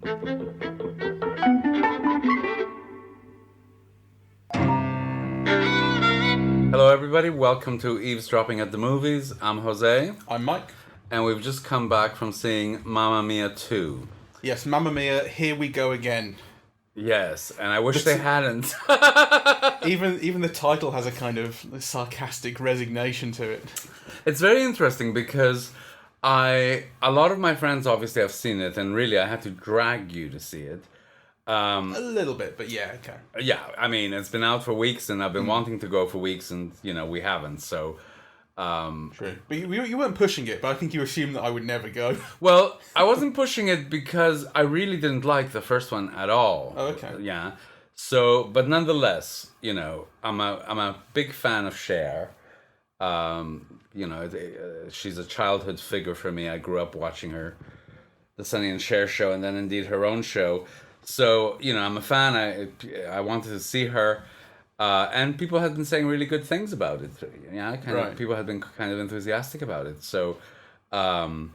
Hello, everybody. Welcome to Eavesdropping at the Movies. I'm Jose. I'm Mike. And we've just come back from seeing Mamma Mia 2. Yes, Mamma Mia, here we go again. Yes, and I wish they hadn't. Even the title has a kind of sarcastic resignation to it. It's very interesting because a lot of my friends obviously have seen it, and really I had to drag you to see it. A little bit, but yeah, okay. Yeah, I mean, it's been out for weeks, and I've been wanting to go for weeks, and, we haven't, so... True. But you weren't pushing it, but I think you assumed that I would never go. Well, I wasn't pushing it because I really didn't like the first one at all. Oh, okay. Yeah. So, but nonetheless, I'm a big fan of Cher. She's a childhood figure for me. I grew up watching her, the Sonny and Cher show, and then indeed her own show. So, I'm a fan. I wanted to see her. And people had been saying really good things about it. Yeah, people had been kind of enthusiastic about it. So, so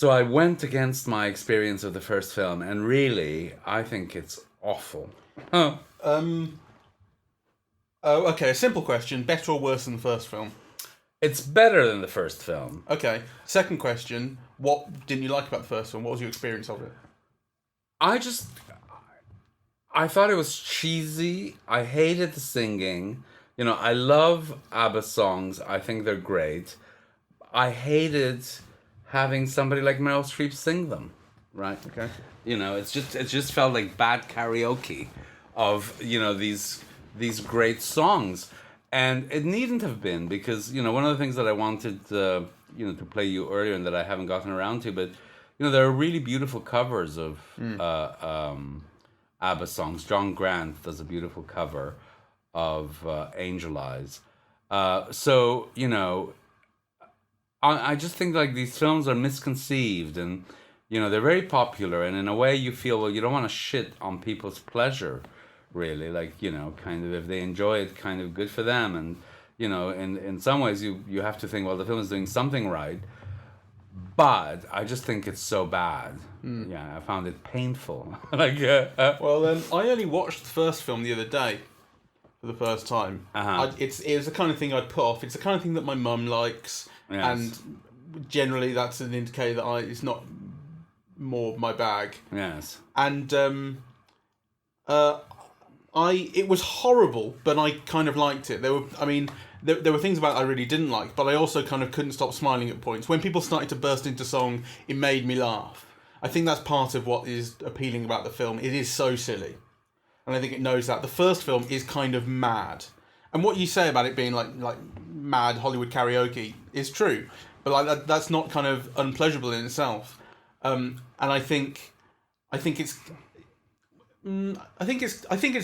I went against my experience of the first film, and really, I think it's awful. Oh, okay. A simple question: better or worse than the first film? It's better than the first film. Okay. Second question: what didn't you like about the first film? What was your experience of it? I thought it was cheesy. I hated the singing. I love ABBA songs. I think they're great. I hated having somebody like Meryl Streep sing them. Right? Okay. It just felt like bad karaoke of, these great songs. And it needn't have been because, one of the things that I wanted, to play you earlier and that I haven't gotten around to, but, there are really beautiful covers of ABBA songs. John Grant does a beautiful cover of Angel Eyes. So, I just think like these films are misconceived and, they're very popular. And in a way you feel, well, you don't want to shit on people's pleasure, really. Like, kind of if they enjoy it, kind of good for them. And, in some ways you have to think, well, the film is doing something right. But I just think it's so bad. Yeah, I found it painful. Well, I only watched the first film the other day for the first time. It was the kind of thing I'd put off. It's the kind of thing that my mum likes, yes. And generally that's an indicator that it's not more my bag. Yes. And it was horrible, but I kind of liked it. There were things about it I really didn't like, but I also kind of couldn't stop smiling at points. When people started to burst into song, it made me laugh. I think that's part of what is appealing about the film. It is so silly. And I think it knows that. The first film is kind of mad. And what you say about it being like mad Hollywood karaoke is true. But that's not kind of unpleasurable in itself. And I think it's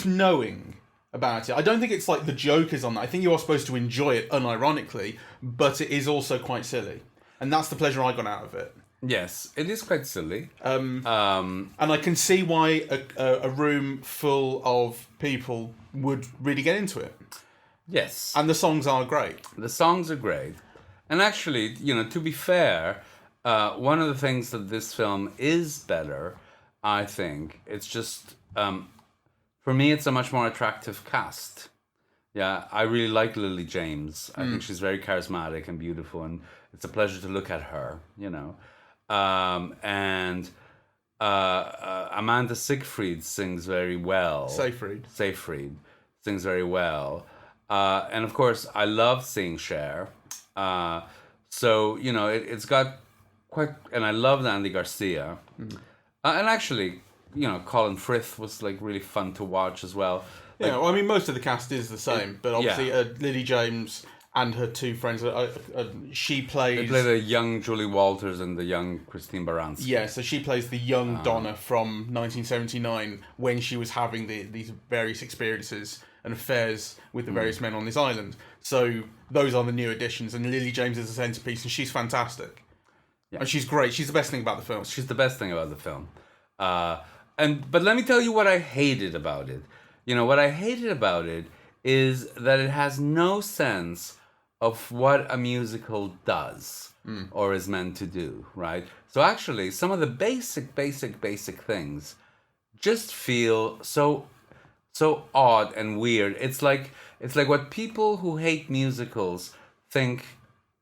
knowing about it. I don't think it's like the joke is on that. I think you are supposed to enjoy it unironically, but it is also quite silly. And that's the pleasure I got out of it. Yes, it is quite silly. And I can see why a room full of people would really get into it. Yes. And the songs are great. The songs are great. And actually, to be fair, one of the things that this film is better, I think, it's just... for me, it's a much more attractive cast. Yeah, I really like Lily James. I think she's very charismatic and beautiful, and it's a pleasure to look at her, and Amanda Seyfried sings very well. Seyfried sings very well. And of course, I love seeing Cher. So, it's got quite... And I loved Andy Garcia. And actually... Colin Firth was like really fun to watch as well. Yeah, well, I mean, most of the cast is the same, but obviously Lily James and her two friends, she plays... They play the young Julie Walters and the young Christine Baranski. Yeah, so she plays the young Donna from 1979 when she was having these various experiences and affairs with the various men on this island. So those are the new additions, and Lily James is the centerpiece, and she's fantastic. Yeah. And she's great. She's the best thing about the film. She's the best thing about the film. But let me tell you what I hated about it. What I hated about it is that it has no sense of what a musical does. or is meant to do, right? So actually, some of the basic things just feel so odd and weird. It's like what people who hate musicals think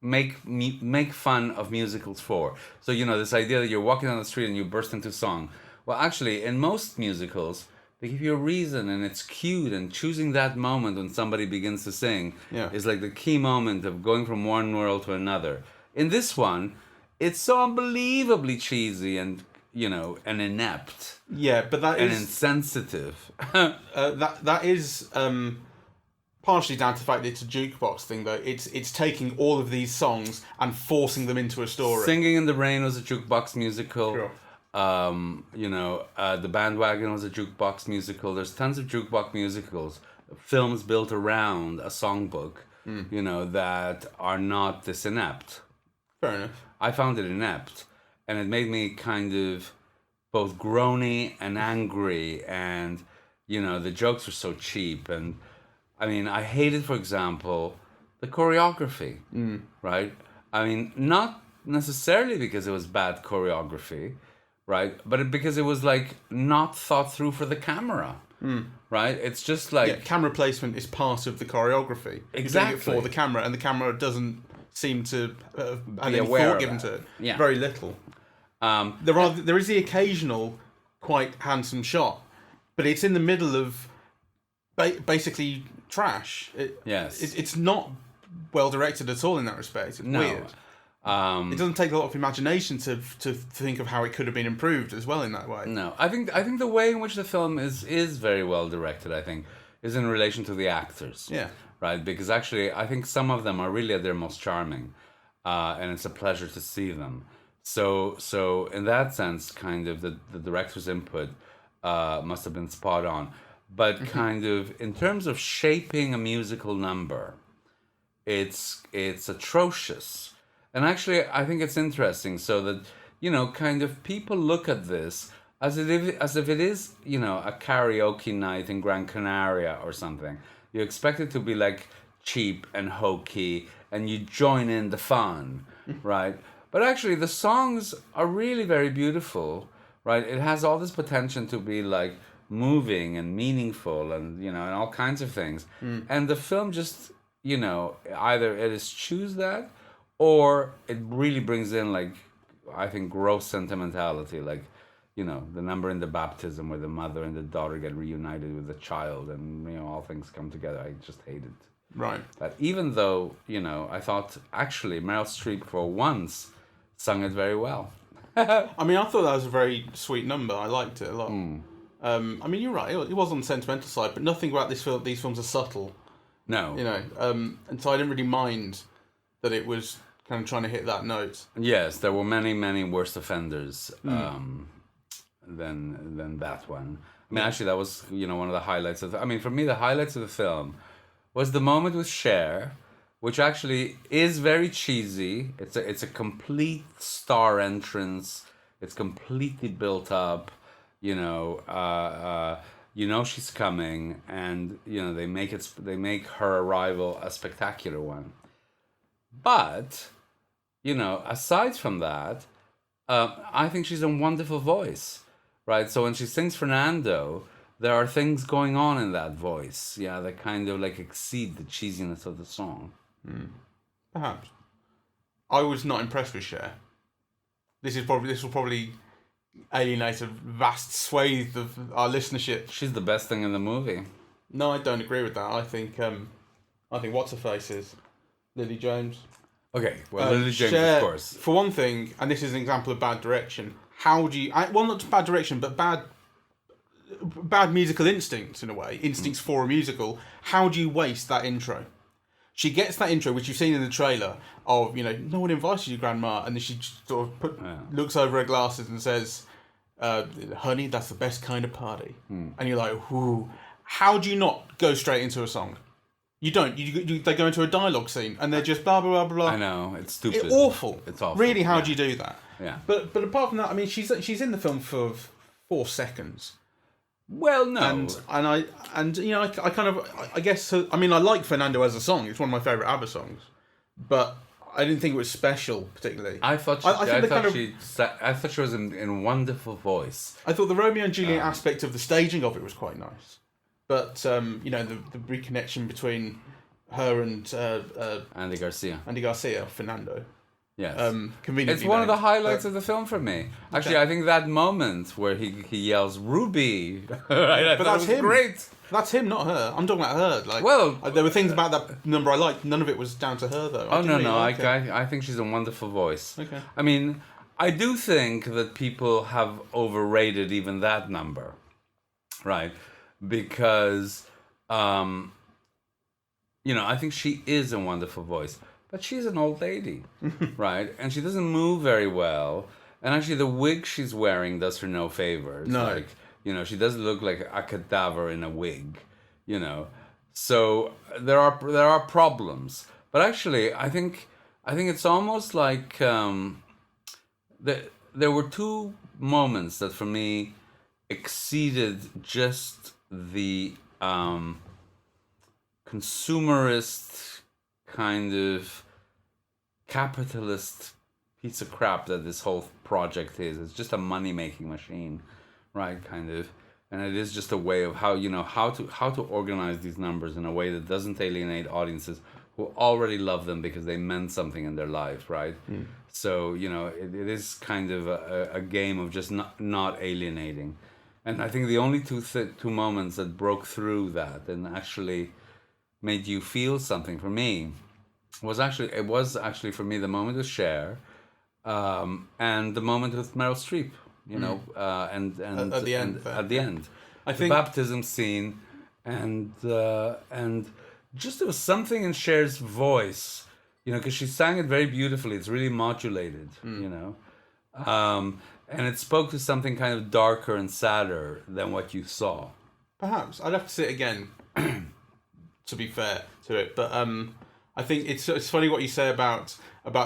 make fun of musicals for. So this idea that you're walking down the street and you burst into song. Well, actually, in most musicals, they give you a reason and it's cute, and choosing that moment when somebody begins to sing is like the key moment of going from one world to another. In this one, it's so unbelievably cheesy and and inept. Yeah, but that and is insensitive. that is partially down to the fact that it's a jukebox thing, though. It's taking all of these songs and forcing them into a story. Singing in the Rain was a jukebox musical. Sure. The Bandwagon was a jukebox musical. There's tons of jukebox musicals, films built around a songbook, that are not this inept. Fair enough. I found it inept, and it made me kind of both groany and angry, and the jokes were so cheap. And I mean, I hated, for example, the choreography, right? I mean, not necessarily because it was bad choreography, right? But because it was like not thought through for the camera, right? It's just like camera placement is part of the choreography. Exactly. You're doing it for the camera, and the camera doesn't seem to have any aware thought of given that. to it. Yeah. Very little. There is the occasional quite handsome shot, but it's in the middle of basically trash. It's not well directed at all in that respect. It's weird. It doesn't take a lot of imagination to think of how it could have been improved as well in that way. No, I think the way in which the film is very well directed, I think, is in relation to the actors. Yeah. Right, because actually, I think some of them are really at their most charming, and it's a pleasure to see them. So in that sense, kind of the director's input must have been spot on. But kind of in terms of shaping a musical number, it's atrocious. And actually, I think it's interesting, so that kind of people look at this as if it is a karaoke night in Gran Canaria or something. You expect it to be like cheap and hokey, and you join in the fun, right? But actually, the songs are really very beautiful, right? It has all this potential to be like moving and meaningful, and and all kinds of things. And the film just either it eschews that, or it really brings in like I think gross sentimentality, like. The number in the baptism where the mother and the daughter get reunited with the child, and all things come together. I just hate it. Right. But even though I thought actually Meryl Streep for once sung it very well. I mean, I thought that was a very sweet number. I liked it a lot. I mean, you're right. It was on the sentimental side, but nothing about these films are subtle. No. And so I didn't really mind that it was kind of trying to hit that note. Yes, there were many worse offenders. Than that one. I mean, actually, that was one of the highlights of. For me, the highlights of the film was the moment with Cher, which actually is very cheesy. It's a complete star entrance. It's completely built up. She's coming, and they make her arrival a spectacular one. But aside from that, I think she's a wonderful voice. Right, so when she sings Fernando, there are things going on in that voice, that kind of like exceed the cheesiness of the song. Perhaps. I was not impressed with Cher. This will probably alienate a vast swathe of our listenership. She's the best thing in the movie. No, I don't agree with that. I think what's her face is Lily James. Okay, well, Lily James, Cher, of course. For one thing, and this is an example of bad direction. How do you... well, not bad direction, but bad musical instincts, in a way. Instincts for a musical. How do you waste that intro? She gets that intro, which you've seen in the trailer, of, no one invited you, Grandma, and then she sort of looks over her glasses and says, honey, that's the best kind of party. And you're like, whoo. How do you not go straight into a song? You don't. They go into a dialogue scene, and they're just blah, blah, blah, blah. I know, it's stupid. It's awful. It's awful. Really, how do you do that? Yeah. But apart from that, I mean, she's in the film for 4 seconds. Well, no. I guess I like Fernando as a song. It's one of my favourite ABBA songs. But I didn't think it was special particularly. I thought I thought she was in wonderful voice. I thought the Romeo and Juliet aspect of the staging of it was quite nice, but you know, the reconnection between her and Andy Garcia, Fernando. Yes. Conveniently it's one of the named, highlights of the film for me. Actually, I think that moment where he yells "Ruby," right? But that's him. Great. That's him, not her. I'm talking about her. Like, well, there were things about that number I liked. None of it was down to her, though. I think she's a wonderful voice. Okay. I mean, I do think that people have overrated even that number, right? Because, I think she is a wonderful voice, but she's an old lady, right? And she doesn't move very well. And actually, the wig she's wearing does her no favors. No. Like, she doesn't look like a cadaver in a wig, So there are problems. But actually, I think it's almost like there were two moments that for me exceeded just the consumerist kind of capitalist piece of crap that this whole project is. It's just a money-making machine. Right, kind of, and it is just a way of how to organize these numbers in a way that doesn't alienate audiences who already love them because they meant something in their life, right? So it is kind of a game of just not alienating, and I think the only two moments that broke through that and actually made you feel something for me was actually for me the moment with Cher, and the moment with Meryl Streep. And at the end, at the end, I think the baptism scene, and just there was something in Cher's voice, because she sang it very beautifully. It's really modulated, and it spoke to something kind of darker and sadder than what you saw. Perhaps I'd have to see it again to be fair to it, but I think it's funny what you say about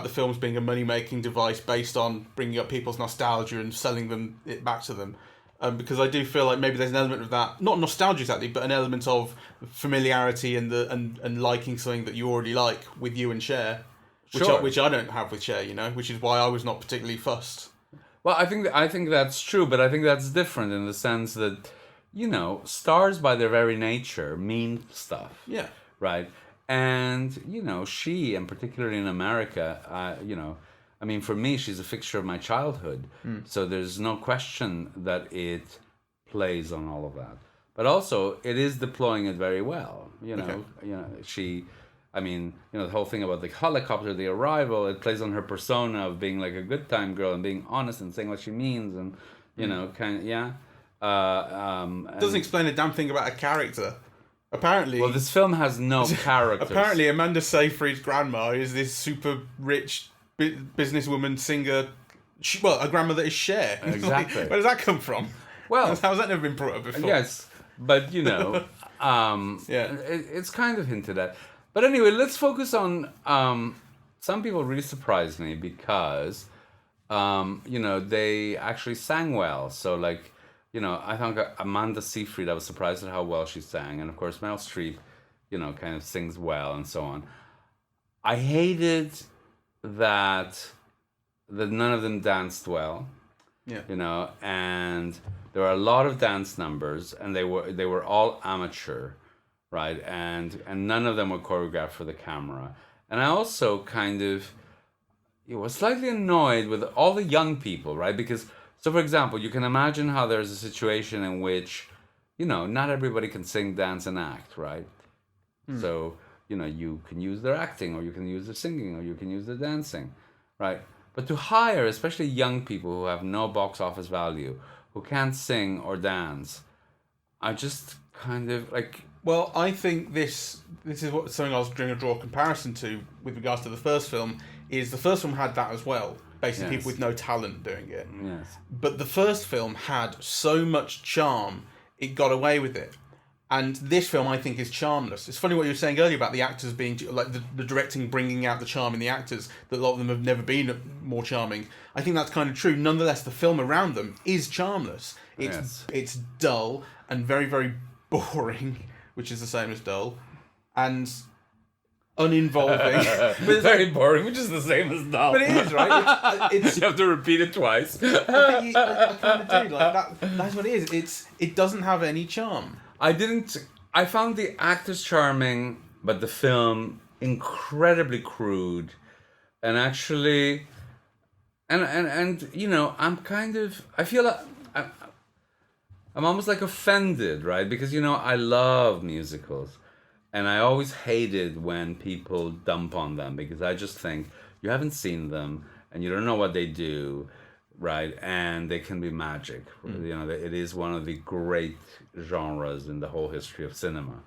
the films being a money-making device based on bringing up people's nostalgia and selling it back to them. Because I do feel like maybe there's an element of that, not nostalgia exactly, but an element of familiarity and liking something that you already like with you and Cher, which I don't have with Cher, which is why I was not particularly fussed. Well, I think that's true, but I think that's different in the sense that, stars by their very nature mean stuff. Yeah. Right? And, she, and particularly in America, for me, she's a fixture of my childhood. So there's no question that it plays on all of that. But also, it is deploying it very well. She, the whole thing about the helicopter, the arrival, it plays on her persona of being like a good time girl and being honest and saying what she means and, doesn't explain a damn thing about a character. Apparently, well, this film has no characters. Apparently, Amanda Seyfried's grandma is this super rich businesswoman singer. A grandma that is Cher. Exactly. Where does that come from? Well, how's that never been brought up before? Yes, but it's kind of hinted at. But anyway, let's focus on. Some people really surprised me because, they actually sang well. So I think Amanda Seyfried, I was surprised at how well she sang. And of course, Meryl Streep, kind of sings well and so on. I hated that none of them danced well. Yeah. And there were a lot of dance numbers and they were all amateur, right? And none of them were choreographed for the camera. And I also kind of was slightly annoyed with all the young people, right? Because so, for example, you can imagine how there's a situation in which, not everybody can sing, dance, and act, right? So, you can use their acting, or you can use their singing, or you can use their dancing, right? But to hire, especially young people who have no box office value, who can't sing or dance, I just kind of like... Well, I think this is something I was going to draw a comparison to with regards to the first film, is the first film had that as well. Basically, people with no talent doing it. Yes. But the first film had so much charm, it got away with it. And this film, I think, is charmless. It's funny what you were saying earlier about the actors being, like, the directing bringing out the charm in the actors, that a lot of them have never been more charming. I think that's kind of true. Nonetheless, the film around them is charmless. It's dull and very, very boring, which is the same as dull. And uninvolving. Very boring, which is the same as dull. But it is, right? It's You have to repeat it twice. I kind of do like that. That's what it is. It doesn't have any charm. I found the actors charming, but the film incredibly crude, and actually, and you know, I feel like I'm almost like offended, right? Because you know, I love musicals. And I always hated when people dump on them because I just think you haven't seen them and you don't know what they do, right? And they can be magic. You know, it is one of the great genres in the whole history of cinema.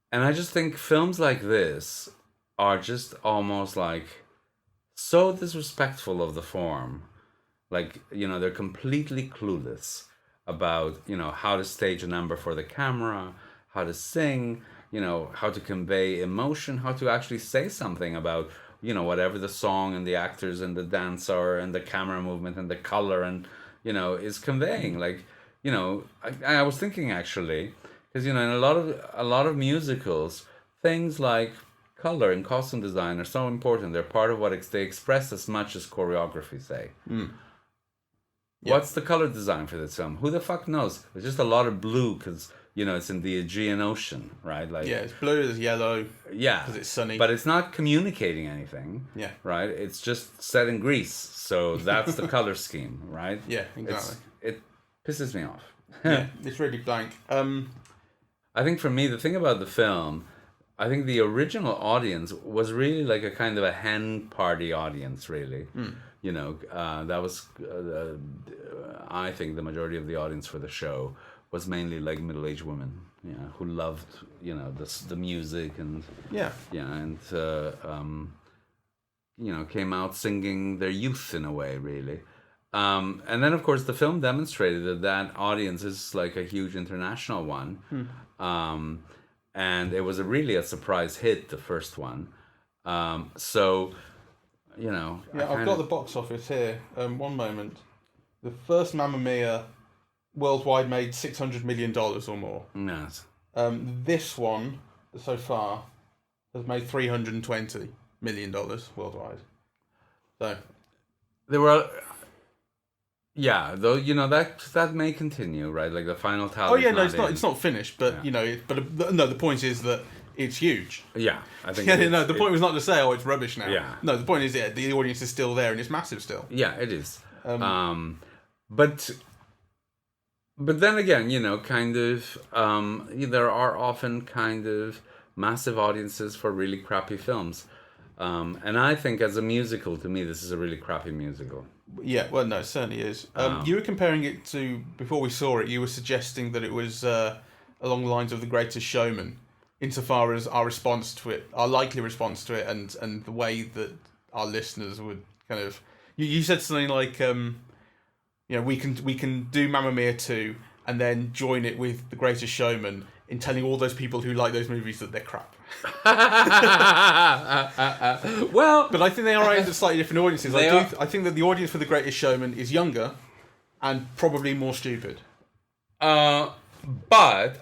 And I just think films like this are just almost like so disrespectful of the form. Like, you know, they're completely clueless about, you know, how to stage a number for the camera, how to sing, you know, how to convey emotion, how to actually say something about, you know, whatever the song and the actors and the dancer and the camera movement and the color and, you know, is conveying. Like, you know, I was thinking actually, because, you know, in a lot of musicals, things like color and costume design are so important. They're part of what they express as much as choreography, say. Yeah. What's the color design for this film? Who the fuck knows? There's just a lot of blue because, you know, it's in the Aegean Ocean, right? Like, Yeah, it's blue, there's yellow. Yeah. Because it's sunny. But it's not communicating anything. Yeah. Right? It's just set in Greece. So that's the color scheme, right? Yeah, exactly. It pisses me off. Yeah, it's really blank. I think for me, the thing about the film, I think the original audience was really like a kind of a hen party audience, really. You know, that was, I think, the majority of the audience for the show was mainly like middle-aged women, you know, who loved, you know, the music and and you know, came out singing their youth in a way, really. And then, of course, the film demonstrated that audience is like a huge international one. And it was really a surprise hit, the first one. So, you know... Yeah, I've got the box office here. One moment. The first Mamma Mia worldwide made $600 million or more. Yes. This one, so far, has made $320 million worldwide. So... There were... Yeah, though, you know, that may continue, right? Like the final tally. Oh yeah, no, it's not finished, but you know, no, the point is that it's huge. Yeah, I think. No, the point was not to say, oh, it's rubbish now. Yeah. No, the point is, yeah, the audience is still there and it's massive still. Yeah, it is. But then again, you know, kind of, there are often kind of massive audiences for really crappy films, and I think as a musical, to me, this is a really crappy musical. Yeah, well, no, it certainly is. You were comparing it to, before we saw it, you were suggesting that it was along the lines of The Greatest Showman, insofar as our response to it, our likely response to it, and the way that our listeners would kind of... You said something like, you know, we can do Mamma Mia 2 and then join it with The Greatest Showman in telling all those people who like those movies that they're crap. Well, but I think they are aimed at slightly different audiences. I think that the audience for The Greatest Showman is younger and probably more stupid. But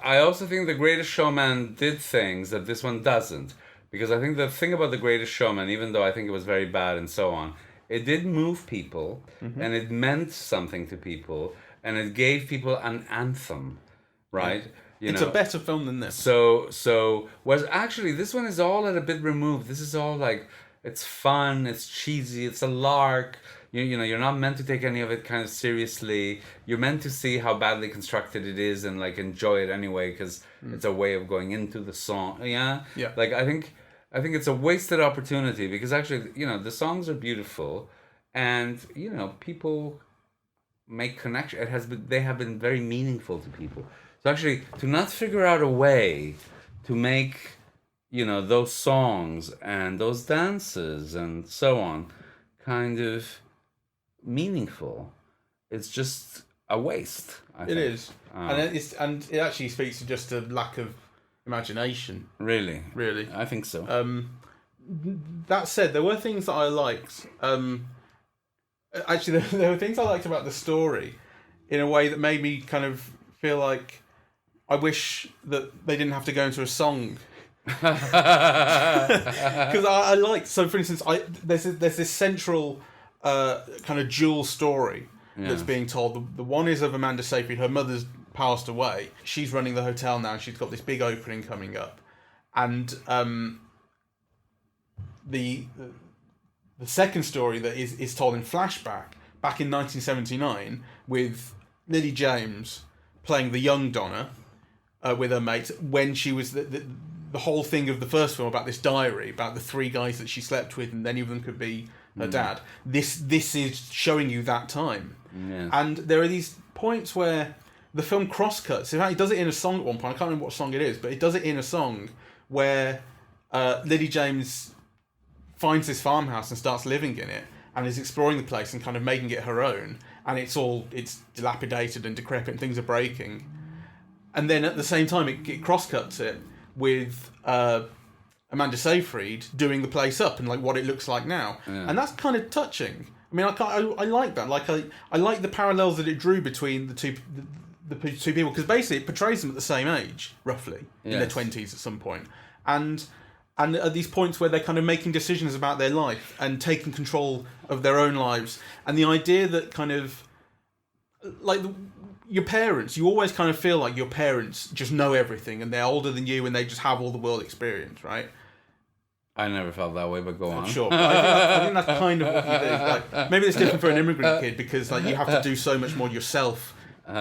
I also think The Greatest Showman did things that this one doesn't. Because I think the thing about The Greatest Showman, even though I think it was very bad and so on, it did move people, and it meant something to people, and it gave people an anthem, right? Yeah. It's a better film than this. So whereas actually this one is all at a bit removed. This is all like, it's fun, it's cheesy, it's a lark. You know, you're not meant to take any of it kind of seriously. You're meant to see how badly constructed it is and like enjoy it anyway because it's a way of going into the song. Yeah. Like I think it's a wasted opportunity because actually, you know, the songs are beautiful, and you know, people make connection. They have been very meaningful to people. So actually, to not figure out a way to make, you know, those songs and those dances and so on kind of meaningful, it's just a waste. I think. It is, and it actually speaks to just a lack of imagination. Really, I think so. That said, there were things that I liked. Actually, there were things I liked about the story, in a way that made me kind of feel like I wish that they didn't have to go into a song Because I like, so for instance, there's this central kind of dual story that's being told. The one is of Amanda Seyfried. Her mother's passed away. She's running the hotel now. She's got this big opening coming up, and the second story that is told in flashback back in 1979 with Lily James playing the young Donna with her mates when she was the whole thing of the first film about this diary about the 3 guys that she slept with and any of them could be her dad. This is showing you that time. Yes. And there are these points where the film cross-cuts. In fact, it does it in a song at one point. I can't remember what song it is, but it does it in a song where Lily James finds this farmhouse and starts living in it and is exploring the place and kind of making it her own. And it's dilapidated and decrepit and things are breaking. And then at the same time, it cross-cuts it with Amanda Seyfried doing the place up and like what it looks like now. Yeah. And that's kind of touching. I mean, I like that. Like I like the parallels that it drew between the two people, because basically it portrays them at the same age, roughly, in their 20s at some point. And at these points where they're kind of making decisions about their life and taking control of their own lives. And the idea that kind of, like, your parents, you always kind of feel like your parents just know everything and they're older than you and they just have all the world experience, right? I never felt that way, but go on. Sure. But I think that's kind of what you do. Like, maybe it's different for an immigrant kid because like you have to do so much more yourself.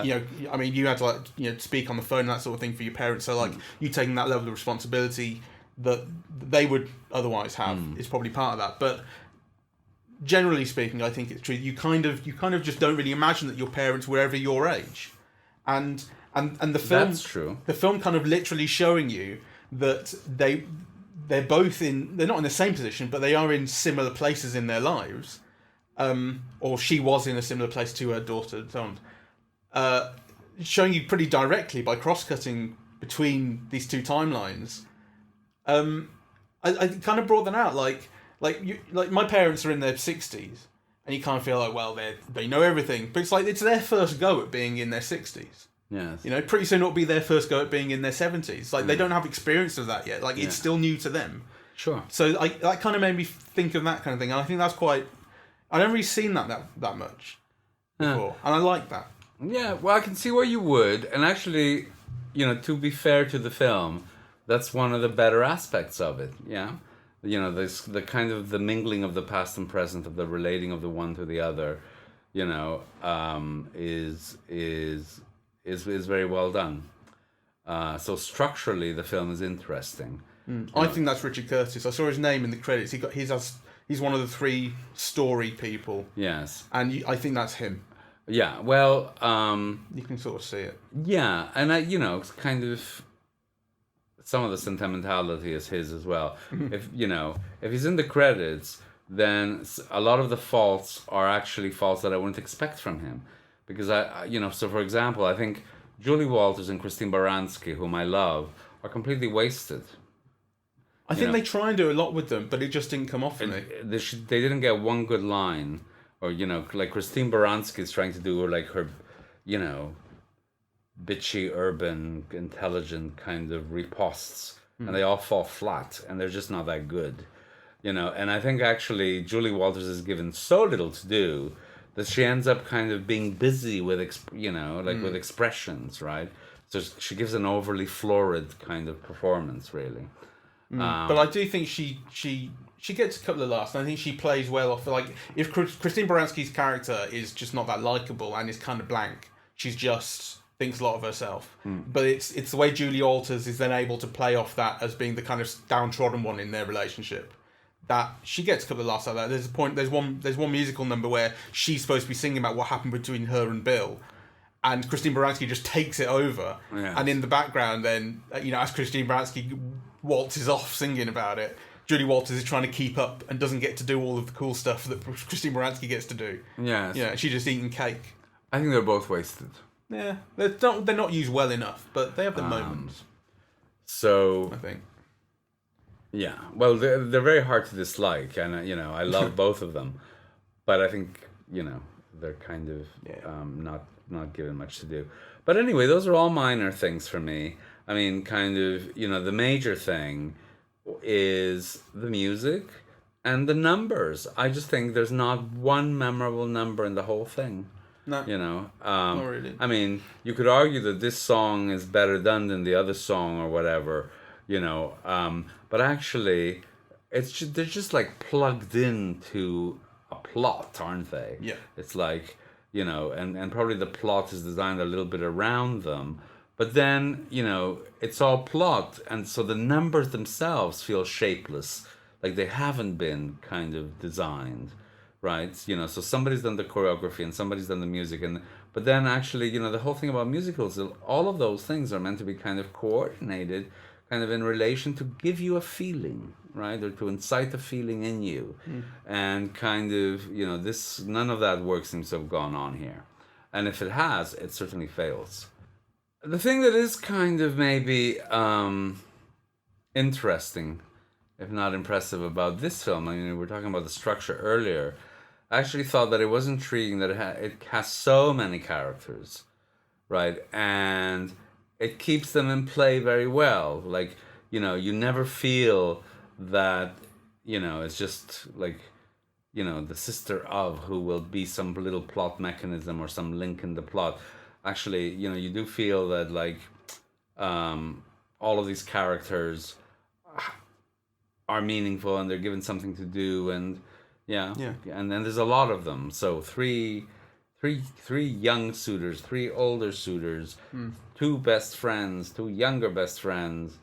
You know, I mean, you had to speak on the phone and that sort of thing for your parents. So like you taking that level of responsibility that they would otherwise have is probably part of that. But generally speaking, I think it's true. You kind of just don't really imagine that your parents were ever your age, and the film. That's true. The film kind of literally showing you that they're both they're not in the same position, but they are in similar places in their lives. Or she was in a similar place to her daughter, so on. Showing you pretty directly by cross-cutting between these two timelines. I kind of brought that out, like my parents are in their 60s, and you kind of feel like, well, they know everything, but it's like it's their first go at being in their 60s. Yes. You know, pretty soon it'll be their first go at being in their 70s. Like they don't have experience of that yet. Like it's still new to them. Sure. So that kind of made me think of that kind of thing, and I think that's quite. I've never really seen that much before, and I like that. Yeah, well, I can see where you would, and actually, to be fair to the film, that's one of the better aspects of it. Yeah, the kind of the mingling of the past and present, of the relating of the one to the other, is very well done. So structurally, the film is interesting. I think that's Richard Curtis. I saw his name in the credits. He's one of the 3 story people. Yes, and I think that's him. Yeah, well, you can sort of see it. Yeah, and it's kind of some of the sentimentality is his as well. If he's in the credits, then a lot of the faults are actually faults that I wouldn't expect from him, because so for example, I think Julie Walters and Christine Baranski, whom I love, are completely wasted. I think they try and do a lot with them, but it just didn't come off for me. They didn't get one good line. Or, like Christine Baranski is trying to do like her, bitchy, urban, intelligent kind of ripostes. And they all fall flat. And they're just not that good. And I think actually Julie Walters is given so little to do that she ends up kind of being busy with, with expressions, right? So she gives an overly florid kind of performance, really. But I do think she gets a couple of laughs, and I think she plays well off. Like, if Christine Baranski's character is just not that likable and is kind of blank, she's just thinks a lot of herself. But it's the way Julie Walters is then able to play off that as being the kind of downtrodden one in their relationship. That she gets a couple of laughs like that. There's one musical number where she's supposed to be singing about what happened between her and Bill, and Christine Baranski just takes it over. Yes. And in the background, then as Christine Baranski waltzes off singing about it, Julie Walters is trying to keep up and doesn't get to do all of the cool stuff that Christine Baranski gets to do. Yes. Yeah, she's just eating cake. I think they're both wasted. Yeah, they're not used well enough, but they have their moments. So I think. Yeah, well, they're very hard to dislike, and I love both of them, but I think they're kind of not given much to do. But anyway, those are all minor things for me. I mean, kind of, the major thing is the music and the numbers. I just think there's not one memorable number in the whole thing. No, Not really. I mean, you could argue that this song is better done than the other song or whatever, but actually, they're just like plugged into a plot, aren't they? Yeah. It's like, and probably the plot is designed a little bit around them. But then, it's all plot, and so the numbers themselves feel shapeless, like they haven't been kind of designed, right? So somebody's done the choreography and somebody's done the music, but then actually, the whole thing about musicals, all of those things are meant to be kind of coordinated, kind of in relation to give you a feeling, right, or to incite a feeling in you, and kind of, none of that work seems to have gone on here, and if it has, it certainly fails. The thing that is kind of maybe interesting, if not impressive, about this film, I mean, we were talking about the structure earlier. I actually thought that it was intriguing that it has so many characters, right? And it keeps them in play very well. Like, you never feel that, it's just like, the sister of who will be some little plot mechanism or some link in the plot. Actually, you do feel that, like, all of these characters are meaningful and they're given something to do, and and then there's a lot of them. So three young suitors, three older suitors, two best friends, two younger best friends,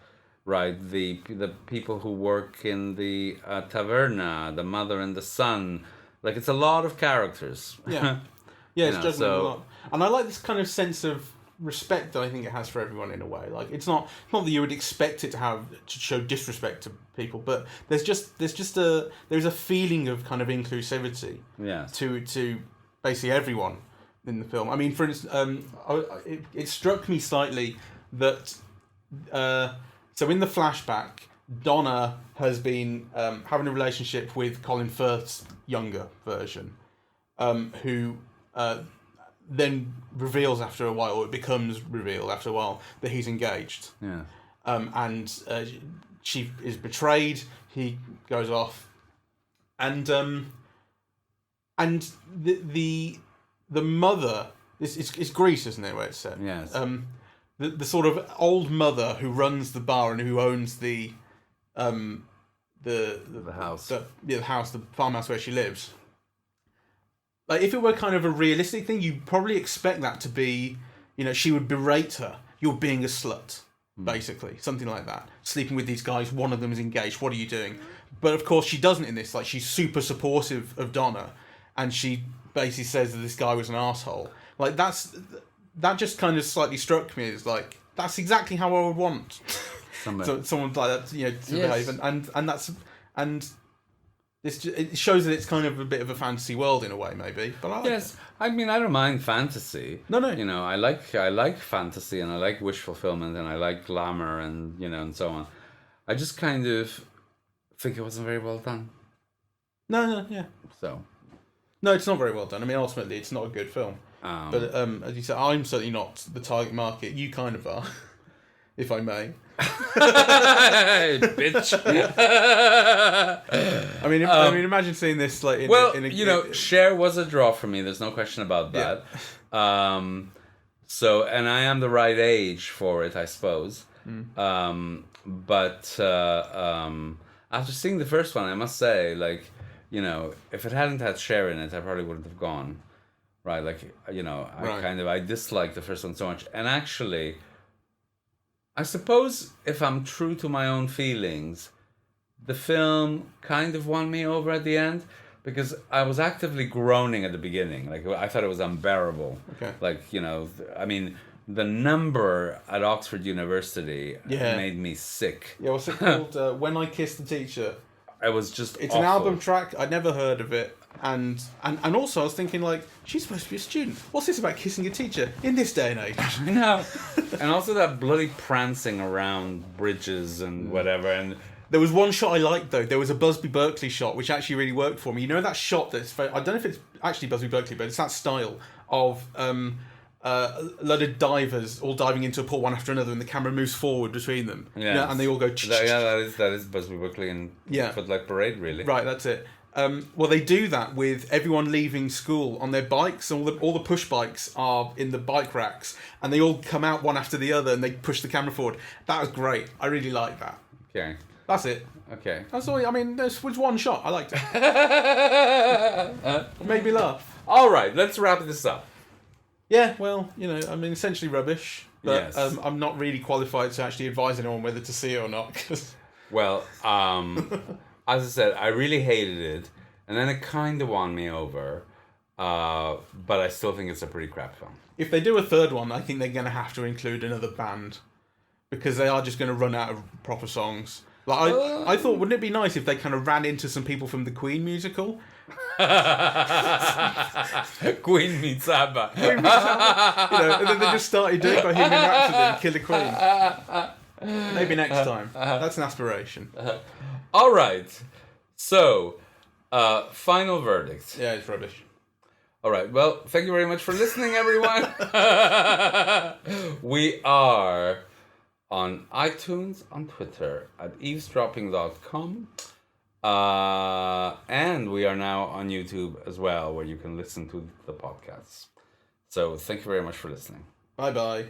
right? The people who work in the taverna, the mother and the son. Like, it's a lot of characters. Yeah. Yeah, it's juggling a lot. And I like this kind of sense of respect that I think it has for everyone in a way. Like, it's not that you would expect it to show disrespect to people, but there's a feeling of kind of inclusivity. Yes. To basically everyone in the film. I mean, for instance, it struck me slightly that so in the flashback, Donna has been having a relationship with Colin Firth's younger version, who then reveals after a while, or it becomes revealed after a while, that he's engaged. Yeah. And she is betrayed. He goes off, and the mother, it's Greece, isn't it, where it's set? Yes. The sort of old mother who runs the bar and who owns the house, the house, the farmhouse where she lives. Like, if it were kind of a realistic thing, you'd probably expect that to be, she would berate her. You're being a slut, basically. Something like that. Sleeping with these guys, one of them is engaged, what are you doing? But of course she doesn't in this. Like, she's super supportive of Donna, and she basically says that this guy was an asshole. Like, that just kind of slightly struck me as, like, that's exactly how I would want someone like that, to behave. And it shows that it's kind of a bit of a fantasy world in a way, maybe. But I like it. I mean, I don't mind fantasy. No. I like fantasy, and I like wish fulfillment, and I like glamour, and and so on. I just kind of think it wasn't very well done. No, yeah. So. No, it's not very well done. I mean, ultimately, it's not a good film. But as you said, I'm certainly not the target market. You kind of are, if I may. Bitch. I mean, imagine seeing this like. Cher was a draw for me. There's no question about that. Yeah. So, and I am the right age for it, I suppose. But after seeing the first one, I must say, like, if it hadn't had Cher in it, I probably wouldn't have gone. Right, like, I disliked the first one so much, and actually, I suppose if I'm true to my own feelings, the film kind of won me over at the end, because I was actively groaning at the beginning. Like, I thought it was unbearable. Okay. Like, I mean, the number at Oxford University made me sick. Yeah, what's it called? When I Kissed the Teacher. It was just It's awful. an album track. I'd never heard of it. And also I was thinking, like, she's supposed to be a student. What's this about kissing a teacher in this day and age? I know. And also that bloody prancing around bridges and whatever. And there was one shot I liked, though. There was a Busby Berkeley shot, which actually really worked for me. You know that shot that's... I don't know if it's actually Busby Berkeley, but it's that style of a load of divers all diving into a pool one after another, and the camera moves forward between them. Yeah, And they all go. That is Busby Buckley and Footlight Parade, really. Right, that's it. Well, they do that with everyone leaving school on their bikes. All the push bikes are in the bike racks, and they all come out one after the other, and they push the camera forward. That was great. I really like that. Okay. That's it. Okay. That's all. I mean, this was one shot. I liked it. Made me laugh. All right, let's wrap this up. Yeah, well, I mean, essentially rubbish. But Yes. I'm not really qualified to actually advise anyone whether to see it or not. Cause... Well, as I said, I really hated it, and then it kind of won me over. But I still think it's a pretty crap film. If they do a third one, I think they're going to have to include another band, because they are just going to run out of proper songs. Like I thought, wouldn't it be nice if they kind of ran into some people from the Queen musical? Queen meets ABBA. And then they just started doing Bohemian Rhapsody and Killer Queen. Maybe next time. That's an aspiration. All right. So, final verdict. Yeah, it's rubbish. All right. Well, thank you very much for listening, everyone. We are on iTunes, on Twitter, at eavesdropping.com. And we are now on YouTube as well, where you can listen to the podcasts. So thank you very much for listening. Bye-bye.